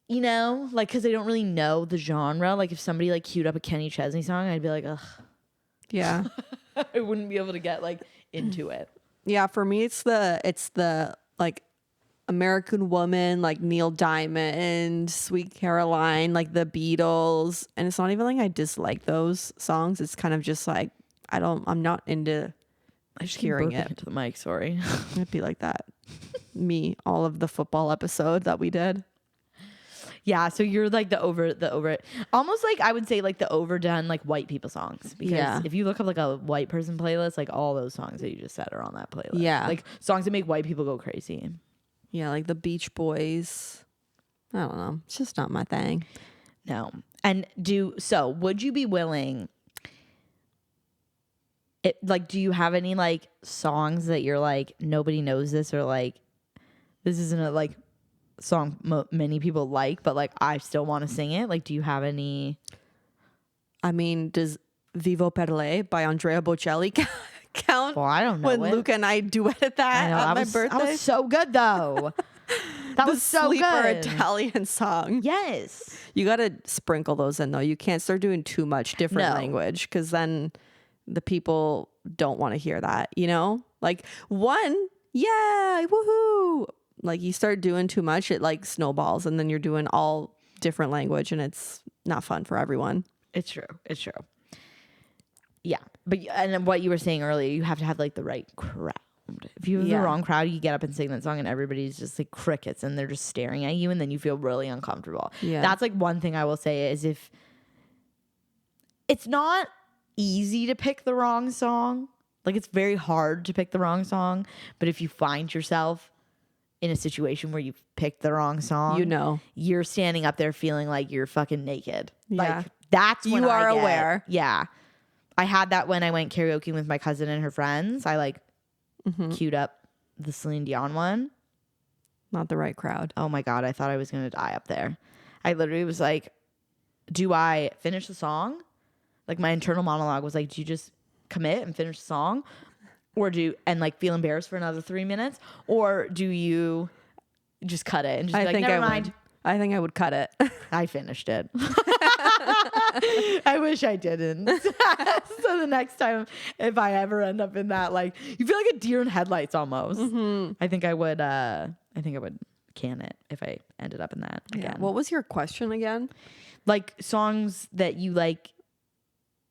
you know, like, because they don't really know the genre. Like, if somebody like queued up a Kenny Chesney song, I'd be like, ugh. Yeah. I wouldn't be able to get like into it. Yeah, for me, it's the like American Woman, like Neil Diamond, Sweet Caroline, like the Beatles. And it's not even like I dislike those songs. It's kind of just like, I'm not into I just hearing keep burping it. into the mic. Sorry. It'd be like that. Me, all of the football episode that we did. Yeah, so you're like the over almost like I would say like the overdone like white people songs. Because if you look up like a white person playlist, like all those songs that you just said are on that playlist. Yeah. Like songs that make white people go crazy. Yeah, like the Beach Boys. I don't know. It's just not my thing. No. And would you be willing do you have any like songs that you're like nobody knows this, or like this isn't a like song many people like, but like I still want to sing it? Like, do you have any? I mean, does Vivo per Lei by Andrea Bocelli count? Well, I don't know. When Luca and I duetted that on my birthday. That was so good though. That was so sleeper good. Italian song. Yes. You got to sprinkle those in though. You can't start doing too much different No. language, because then the people don't want to hear that, you know? Like one, yeah, woohoo. Like you start doing too much, it like snowballs, and then you're doing all different language, and it's not fun for everyone. It's true. It's true. Yeah. But and then what you were saying earlier, you have to have like the right crowd. If you have the wrong crowd, you get up and sing that song and everybody's just like crickets and they're just staring at you, and then you feel really uncomfortable. Yeah. That's like one thing I will say is, if it's not easy to pick the wrong song, like it's very hard to pick the wrong song, but if you find yourself in a situation where you've picked the wrong song, You know. you're standing up there feeling like you're fucking naked. Yeah. Like that's when You are I get- aware. Yeah. I had that when I went karaoke with my cousin and her friends. I like queued up the Celine Dion one. Not the right crowd. Oh my God, I thought I was going to die up there. I literally was like, do I finish the song? Like my internal monologue was like, do you just commit and finish the song? Or like feel embarrassed for another 3 minutes? Or do you just cut it and just be like, never mind. I think I would cut it. I finished it. I wish I didn't. So the next time, if I ever end up in that, like you feel like a deer in headlights almost. I think I would can it if I ended up in that again. What was your question again? Like songs that you like,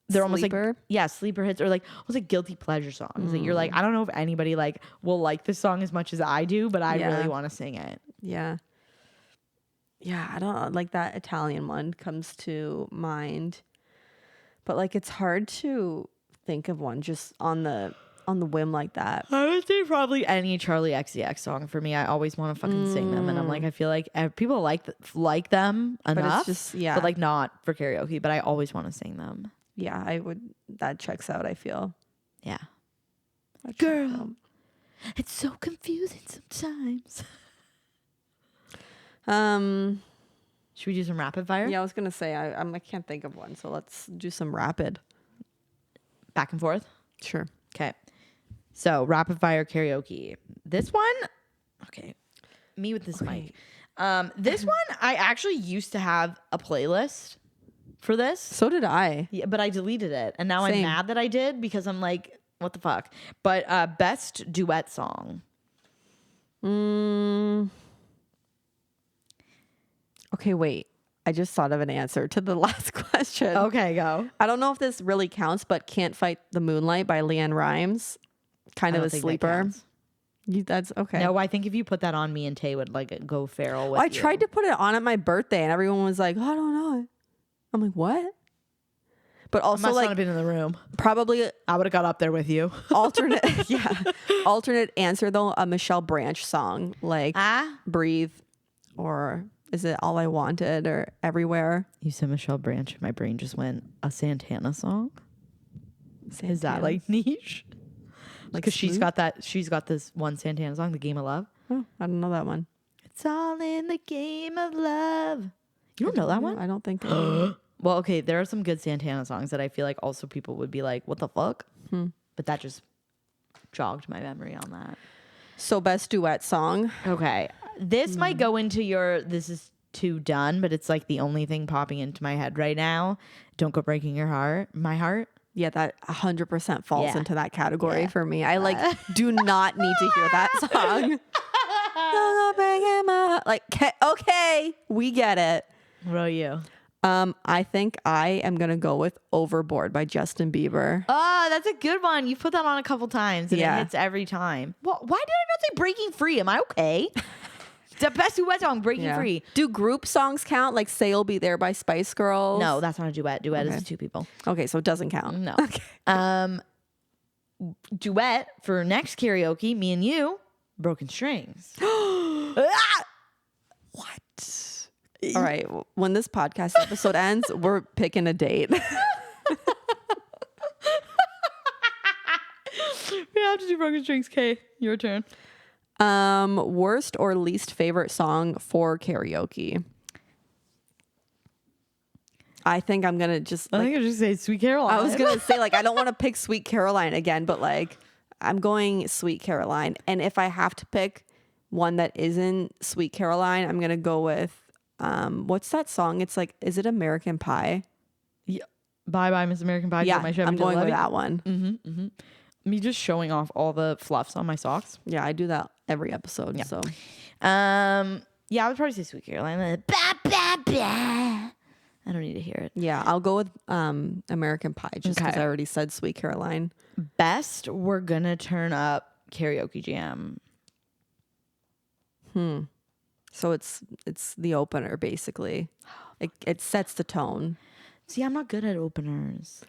they're almost Sleeper? like sleeper hits, or like almost like guilty pleasure songs that you're like, I don't know if anybody like will like this song as much as I do, but I really want to sing it. Yeah. Yeah, I don't like that Italian one comes to mind. But like it's hard to think of one just on the whim like that. I would say probably any Charlie XCX song for me. I always want to fucking sing them, and I'm like, I feel like people like them enough, just but like not for karaoke. But I always want to sing them. Yeah, I would. That checks out, I feel. Yeah, That checks girl, out. it's so confusing sometimes. Should we do some rapid fire? Yeah, I was gonna say I can't think of one, so let's do some rapid. Back and forth. Sure. Okay. So rapid fire karaoke. This one, okay. Me with this mic. This one, I actually used to have a playlist for this. So did I. Yeah, but I deleted it, and now I'm Same. mad that I did because I'm like, what the fuck? But best duet song. Okay, wait. I just thought of an answer to the last question. Okay, go. I don't know if this really counts, but Can't Fight the Moonlight by Leanne Rimes. Kind of a sleeper. That's okay. No, I think if you put that on, me and Tay would like go feral with I you. tried to put it on at my birthday and everyone was like, oh, I don't know. I'm like, what? But I also must not like have been in the room. probably I would have got up there with you. alternate alternate answer though, a Michelle Branch song like Breathe, or is it All I Wanted or Everywhere? You said Michelle Branch. My brain just went a Santana song. Is that like niche? Like Because she's smooth? got this one Santana song, "The Game of Love." Oh, I don't know that one. It's all in the game of love. You don't know that one? I don't think. Oh Well, okay, there are some good Santana songs that I feel like also people would be like, what the fuck? But that just jogged my memory on that. So best duet song. Okay. This might go into your this is too done, but it's like the only thing popping into my head right now. Don't Go Breaking Your Heart. My Heart. Yeah, that 100% falls Yeah. into that category Yeah. for me. I like do not need to hear that song. Like, okay, we get it. What about you? I think I am gonna go with Overboard by Justin Bieber. Oh, that's a good one. You've put that on a couple times and Yeah. it hits every time. Well, why did I not say Breaking Free? Am I okay? The best duet song, Breaking Free. Do group songs count? Like Say You'll Be There by Spice Girls? No, that's not a duet. Duet Okay. is two people. Okay, so it doesn't count. No. Okay. Duet for next karaoke, me and you, Broken Strings. Ah! What? All right. When this podcast episode ends, we're picking a date. We have to do Broken Strings. Kay, your turn. Worst or least favorite song for karaoke? I think I'm gonna just. I think I just say Sweet Caroline. I was gonna say like I don't want to pick Sweet Caroline again, but like I'm going Sweet Caroline, and if I have to pick one that isn't Sweet Caroline, I'm gonna go with what's that song? It's like, is it American Pie? Yeah. Bye bye, Miss American Pie. Yeah, My Chevy I'm going with Levy. that one. Me just showing off all the fluffs on my socks. Yeah, I do that every episode. Yeah. So Yeah, I would probably say Sweet Caroline. Bah, bah, bah. I don't need to hear it. yeah, I'll go with American Pie just because Okay. I already said Sweet Caroline. Best, we're gonna turn up Karaoke Jam. So it's the opener basically. It sets the tone. See, I'm not good at openers.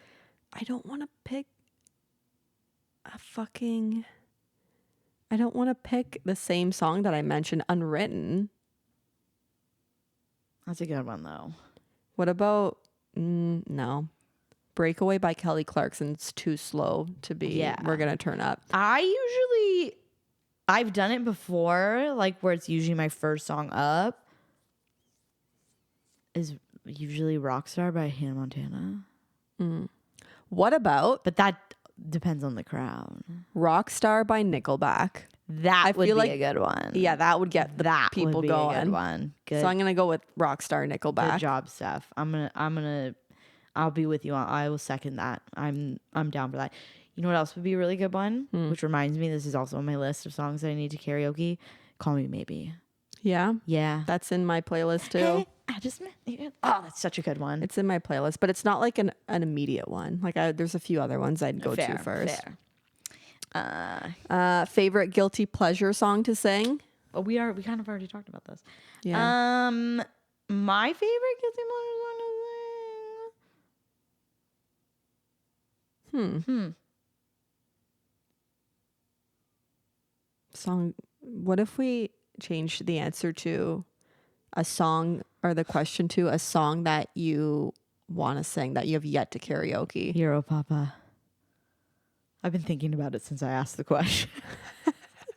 I don't want to pick I don't want to pick the same song that I mentioned, Unwritten. That's a good one though. What about no. Breakaway by Kelly Clarkson's too slow to be. Yeah. We're gonna turn up. I've done it before, like where it's usually my first song up is usually Rockstar by Hannah Montana. What about But that depends on the crowd. Rockstar by Nickelback? That would feel be like- a good one. Yeah, that would get the that people would be going. a good one. Good. So I'm gonna go with Rockstar Good Nickelback. job, Steph. I'll be with you. I will second that. I'm down for that. You know what else would be a really good one? Which reminds me, this is also on my list of songs that I need to karaoke. Call Me Maybe. Yeah, Yeah. that's in my playlist too. Hey, I just met you. Oh, that's such a good one. It's in my playlist, but it's not like an immediate one. Like there's a few other ones I'd go to first. Fair. Favorite guilty pleasure song to sing? But we kind of already talked about this. Yeah. My favorite guilty pleasure song to sing. Song. What if we change the answer to a song, or the question to a song that you want to sing that you have yet to karaoke? Hero Papa. I've been thinking about it since I asked the question.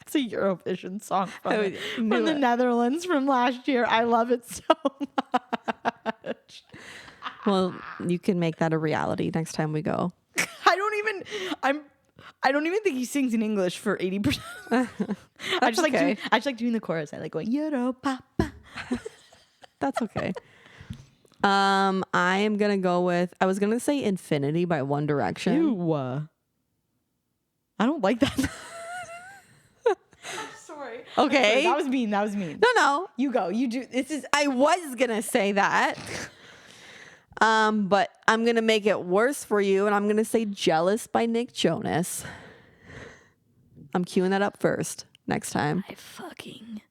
It's a Eurovision song from the Netherlands from last year. I love it so much. Well, you can make that a reality next time we go. I don't even think he sings in English for 80%. I just okay. like doing the chorus. I like going Euro Papa. That's okay. I am gonna go with. I was gonna say "Infinity" by One Direction. Ew. I don't like that. I'm sorry. Okay. That was mean. No. You go. You do. This is. I was gonna say that. But I'm gonna make it worse for you, and I'm gonna say "Jealous" by Nick Jonas. I'm queuing that up first next time. I fucking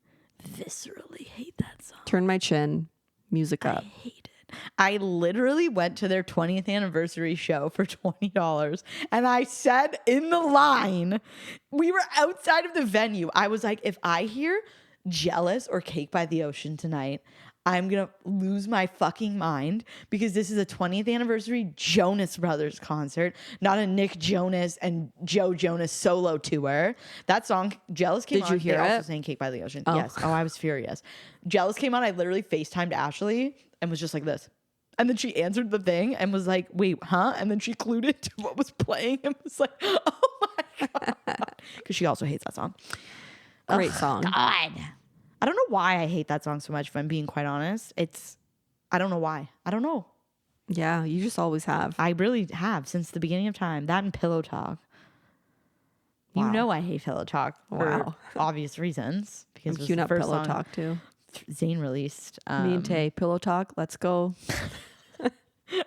viscerally hate that song. Turn my chin. Music up. I hate it. I literally went to their 20th anniversary show for $20. And I said in the line, we were outside of the venue. I was like, if I hear Jealous or Cake by the Ocean tonight, I'm going to lose my fucking mind, because this is a 20th anniversary Jonas Brothers concert, not a Nick Jonas and Joe Jonas solo tour. That song, Jealous, came on. Did you hear they also it? sang Cake by the Ocean. Oh. Yes. Oh, I was furious. Jealous came on. I literally FaceTimed Ashley and was just like this. And then she answered the thing and was like, wait, huh? And then she clued into what was playing and was like, oh my God. Because she also hates that song. Great song. God. I don't know why I hate that song so much, if I'm being quite honest. I don't know why. I don't know. Yeah, you just always have. I really have since the beginning of time. That and Pillow Talk. You Wow. know I hate Pillow Talk for Wow. obvious reasons. Because I'm it was queuing the up first Pillow song Talk too. Zayn released. Me and Tay, Pillow Talk. Let's go.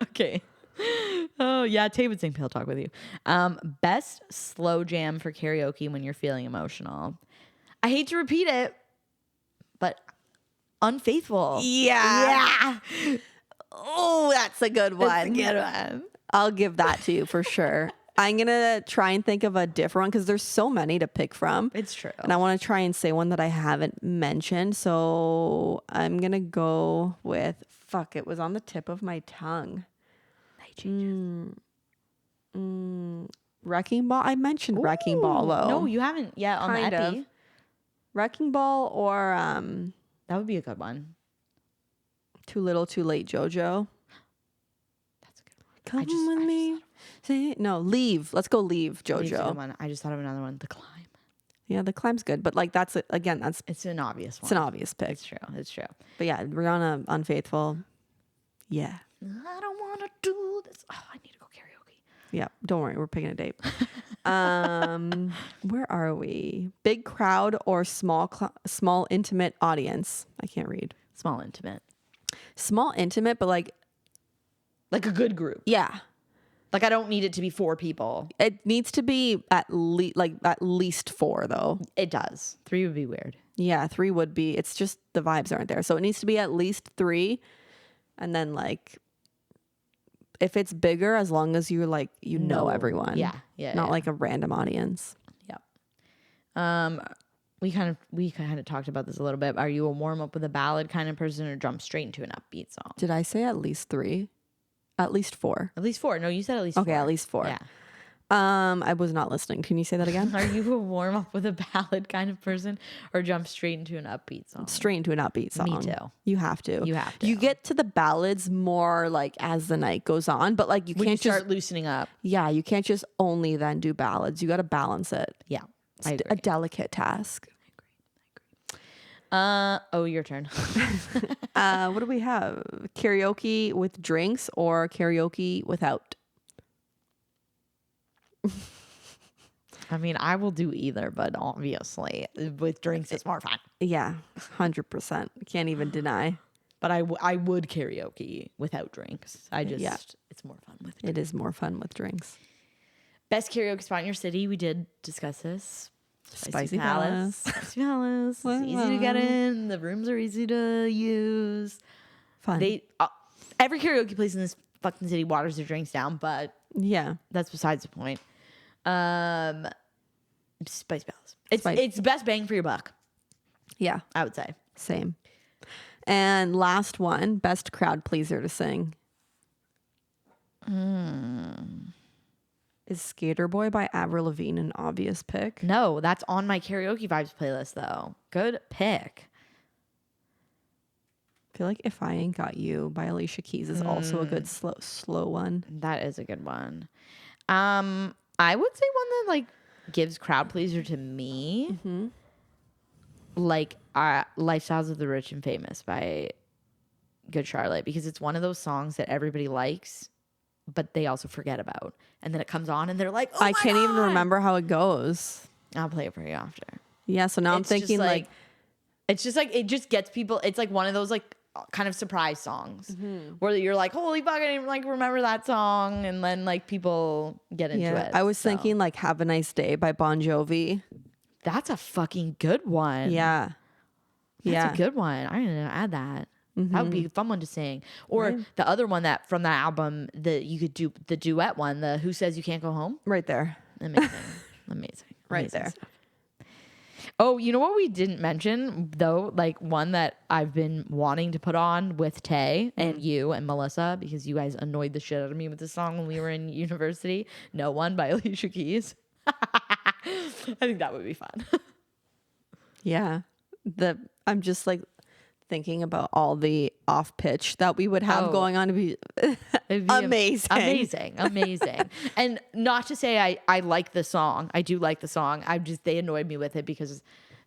Okay. Oh yeah, Tay would sing Pillow Talk with you. Best slow jam for karaoke when you're feeling emotional. I hate to repeat it, but Unfaithful. Yeah. Oh, that's a good one. That's a good one. I'll give that to you for sure. I'm going to try and think of a different one because there's so many to pick from. It's true. And I want to try and say one that I haven't mentioned. So I'm going to go with, it was on the tip of my tongue. Wrecking Ball. I mentioned Wrecking Ball though. No, you haven't yet on Kind the epi. of. Wrecking Ball or That would be a good one. Too Little Too Late JoJo. That's a good one. Come I just with me. No, Leave. Let's go Leave Leave's a good JoJo. one. I just thought of another one. The Climb. Yeah, The Climb's good, but like that's It's an obvious one. it's an obvious pick. It's true. It's true. But yeah, Rihanna Unfaithful. Yeah. I don't want to do this. Oh, I need to go karaoke. Yeah, don't worry, we're picking a date. Where are we? Big crowd or small intimate audience? I can't read. Small intimate. Small intimate, but like Like a good group. yeah. Like I don't need it to be 4 people. It needs to be at least 4 though. It does. 3 would be weird. Yeah, 3 would be. It's just the vibes aren't there. So it needs to be at least 3. And then like if it's bigger, as long as you're like you know everyone. Yeah. Not like a random audience. Yeah. We kind of talked about this a little bit. Are you a warm up with a ballad kind of person or jump straight into an upbeat song? Did I say at least 3? At least 4. At least 4. No, you said at least 4. Okay, at least 4. Yeah. I was not listening. Can you say that again? Are you a warm up with a ballad kind of person or jump straight into an upbeat song? Straight into an upbeat song. Me too. You have to. You have to. You get to the ballads more like as the night goes on, but like you When can't you just start loosening up. yeah, you can't just only then do ballads. You got to balance it. Yeah. It's I a agree. delicate task. Your turn. What do we have? Karaoke with drinks or karaoke without? I mean, I will do either, but obviously with drinks it's more fun. Yeah, 100%. Can't even deny. But I would karaoke without drinks. Yeah. It's more fun with It is more fun with drinks. Best karaoke spot in your city. We did discuss this. Spicy Palace. Spicy Palace. It's easy to get in. The rooms are easy to use. Fun. Every karaoke place in this fucking city waters their drinks down, but yeah. that's besides the point. Spicy Palace. It's best bang for your buck, Yeah. I would say. Same. And last one, best crowd pleaser to sing. Is Skater Boy by Avril Lavigne an obvious pick? No, that's on my karaoke vibes playlist though. Good pick. I feel like If I Ain't Got You by Alicia Keys is also a good slow one. That is a good one. I would say one that like gives crowd pleaser to me. Like Lifestyles of the Rich and Famous by Good Charlotte, because it's one of those songs that everybody likes, but they also forget about. And then it comes on and they're like, oh I can't even remember how it goes. I'll play it for you after. Yeah, so now I'm It's just thinking like it's just like, it just gets people. It's like one of those like kind of surprise songs where you're like, holy fuck, I didn't like remember that song. And then like people get into it. I was So, thinking like Have a Nice Day by Bon Jovi. that's a fucking good one. Yeah. That's a good one. I'm gonna add that. That would be a fun one to sing. Or the other one that from that album that you could do, the duet one, the Who Says You Can't Go Home. Right there. Amazing. Amazing. Right Amazing there. stuff. Oh, you know what we didn't mention though? Like one that I've been wanting to put on with Tay and you and Melissa, because you guys annoyed the shit out of me with this song when we were in university. No One by Alicia Keys. I think that would be fun. Yeah. I'm just like thinking about all the off pitch that we would have Oh. going on to be It'd be amazing. amazing. And not to say I like the song. I do like the song. They annoyed me with it because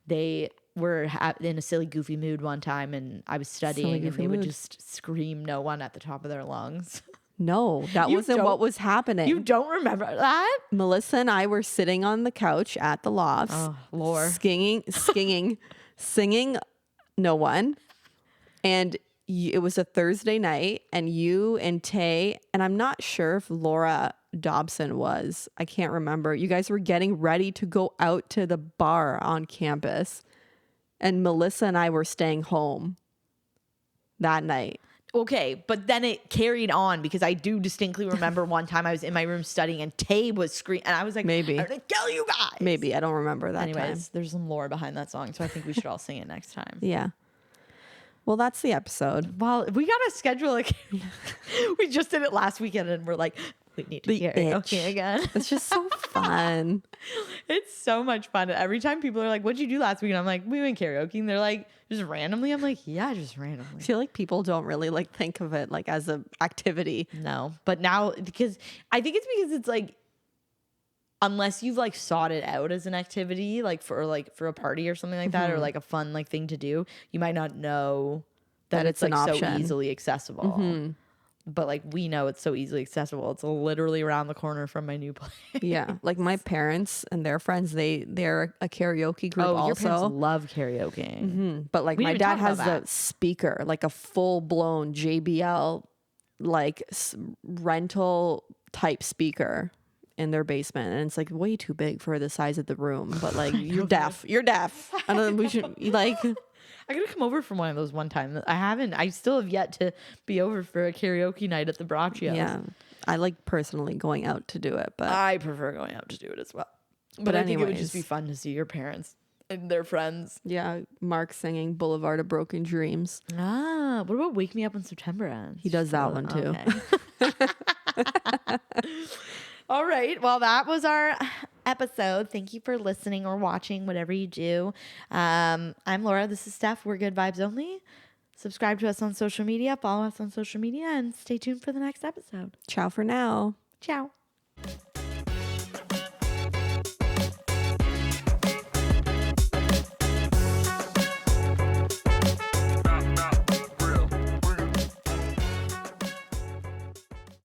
they were in a silly, goofy mood one time, and I was studying, and they would just scream "No One" at the top of their lungs. No, that wasn't what was happening. You don't remember that? Melissa and I were sitting on the couch at the lofts, Oh, lore. singing "No One," and it was a Thursday night, and you and Tay, and I'm not sure if Laura Dobson was. I can't remember. You guys were getting ready to go out to the bar on campus, and Melissa and I were staying home that night. Okay, but then it carried on because I do distinctly remember one time I was in my room studying and Tay was screaming, and I was like, Maybe. I'm gonna kill you guys. Maybe. I don't remember that time. There's some lore behind that song, so I think we should all sing it next time. Yeah. Well, that's the episode. Well, we gotta schedule we just did it last weekend, and we're like, we need to hear karaoke again. It's just so fun. It's so much fun. Every time people are like, what'd you do last week? And I'm like, we went karaoke. And they're like, just randomly? I'm like, yeah, just randomly. I feel like people don't really like think of it like as an activity. No, but now, because I think it's because it's like, unless you've like sought it out as an activity, like for a party or something like that, or like a fun like thing to do, you might not know that it's like so easily accessible. But like we know it's so easily accessible. It's literally around the corner from my new place. Yeah, like my parents and their friends, they're a karaoke group also. Your parents love karaoke. But like my dad has a speaker, like a full blown JBL, like rental type speaker in their basement, and it's like way too big for the size of the room. But like you're deaf. I don't know. We should like. I gotta come over for one of those one time. I still have yet to be over for a karaoke night at the Braccios. Yeah. I like personally going out to do it, but I prefer going out to do it as well. But I think it would just be fun to see your parents and their friends. Yeah. Mark singing Boulevard of Broken Dreams. Ah, what about Wake Me Up When September Ends? He does that one too. Okay. All right. Well, that was our episode. Thank you for listening or watching, whatever you do. I'm Laura. This is Steph. We're Good Vibes Only. Subscribe to us on social media. Follow us on social media. And stay tuned for the next episode. Ciao for now. Ciao.